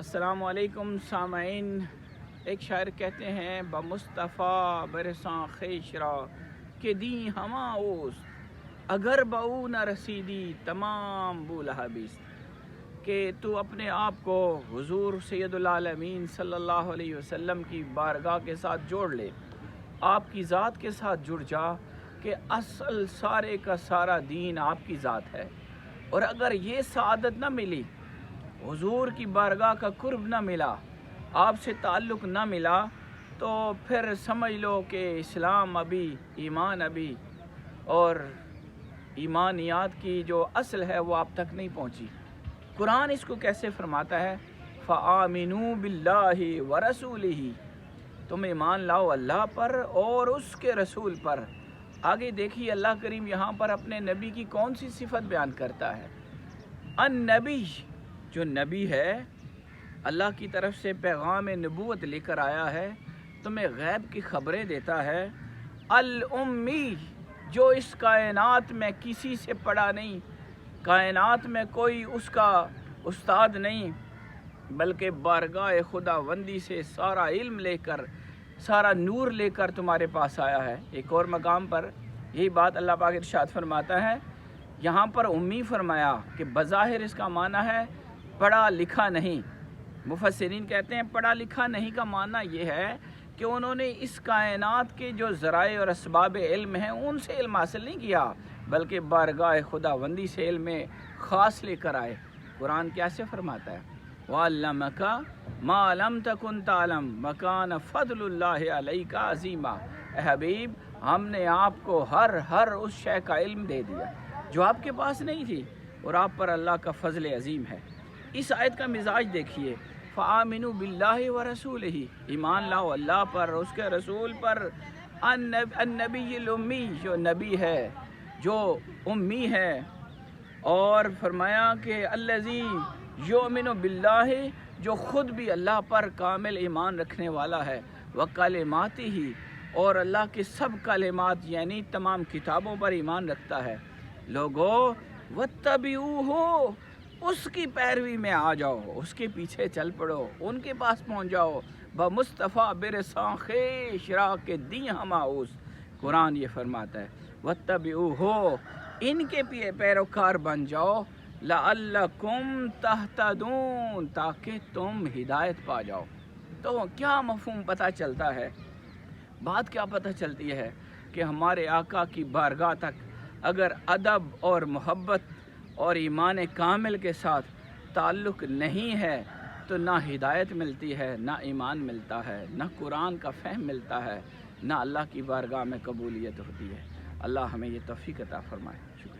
السلام علیکم سامعین۔ ایک شاعر کہتے ہیں بمصطفیٰ برساں خیش را کہ دیں ہما اوست اگر بہو نہ رسیدی تمام بولہبیست، کہ تو اپنے آپ کو حضور سید العالمین صلی اللہ علیہ وسلم کی بارگاہ کے ساتھ جوڑ لے، آپ کی ذات کے ساتھ جڑ جا کہ اصل سارے کا سارا دین آپ کی ذات ہے۔ اور اگر یہ سعادت نہ ملی، حضور کی بارگاہ کا قرب نہ ملا، آپ سے تعلق نہ ملا، تو پھر سمجھ لو کہ اسلام ابھی، ایمان ابھی، اور ایمانیات کی جو اصل ہے وہ آپ تک نہیں پہنچی۔ قرآن اس کو کیسے فرماتا ہے؟ فَآمِنُوا بِاللَّهِ وَرَسُولِهِ، تم ایمان لاؤ اللہ پر اور اس کے رسول پر۔ آگے دیکھیے اللہ کریم یہاں پر اپنے نبی کی کون سی صفت بیان کرتا ہے؟ النبی، جو نبی ہے، اللہ کی طرف سے پیغام نبوت لے کر آیا ہے، تمہیں غیب کی خبریں دیتا ہے۔ الامی، جو اس کائنات میں کسی سے پڑھا نہیں، کائنات میں کوئی اس کا استاد نہیں، بلکہ بارگاہ خداوندی سے سارا علم لے کر، سارا نور لے کر تمہارے پاس آیا ہے۔ ایک اور مقام پر یہی بات اللہ پاک ارشاد فرماتا ہے، یہاں پر امی فرمایا کہ بظاہر اس کا معنی ہے پڑھا لکھا نہیں۔ مفسرین کہتے ہیں پڑھا لکھا نہیں کا معنی یہ ہے کہ انہوں نے اس کائنات کے جو ذرائع اور اسباب علم ہیں ان سے علم حاصل نہیں کیا، بلکہ بارگاہ خداوندی سے علم خاص لے کر آئے۔ قرآن کیسے فرماتا ہے؟ وَعَلَّمَكَ مَا لَمْ تَكُنْ تَعْلَمْ وَكَانَ فَضْلُ اللَّهِ عَلَيْكَ عَظِيمًا۔ اے حبیب، ہم نے آپ کو ہر اس شے کا علم دے دیا جو آپ کے پاس نہیں تھی، اور آپ پر اللہ کا فضل عظیم ہے۔ اس آیت کا مزاج دیکھیے، فَآمِنُوا بِاللَّهِ وَرَسُولِهِ، ایمان لاؤ اللہ پر، اس کے رسول پر۔ النبی الامی، جو نبی ہے، جو امی ہے، اور فرمایا کہ الذی یؤمن باللہ، جو خود بھی اللہ پر کامل ایمان رکھنے والا ہے، وَکَلِمَاتِهِ، اور اللہ کے سب کلمات یعنی تمام کتابوں پر ایمان رکھتا ہے۔ لوگو وَاتَّبِعُوهُ، اس کی پیروی میں آ جاؤ، اس کے پیچھے چل پڑو، ان کے پاس پہنچ جاؤ۔ بمصطفیٰ برساں خیش را کہ دیں ہما اوست، قرآن یہ فرماتا ہے وَاتَّبِعُوهُ، ان کے پیروکار بن جاؤ، لَعَلَّكُمْ تَهْتَدُونَ، تاکہ تم ہدایت پا جاؤ۔ تو کیا مفہوم پتہ چلتا ہے؟ بات کیا پتہ چلتی ہے کہ ہمارے آقا کی بارگاہ تک اگر ادب اور محبت اور ایمان کامل کے ساتھ تعلق نہیں ہے تو نہ ہدایت ملتی ہے، نہ ایمان ملتا ہے، نہ قرآن کا فہم ملتا ہے، نہ اللہ کی بارگاہ میں قبولیت ہوتی ہے۔ اللہ ہمیں یہ توفیق عطا فرمائے۔ شکریہ۔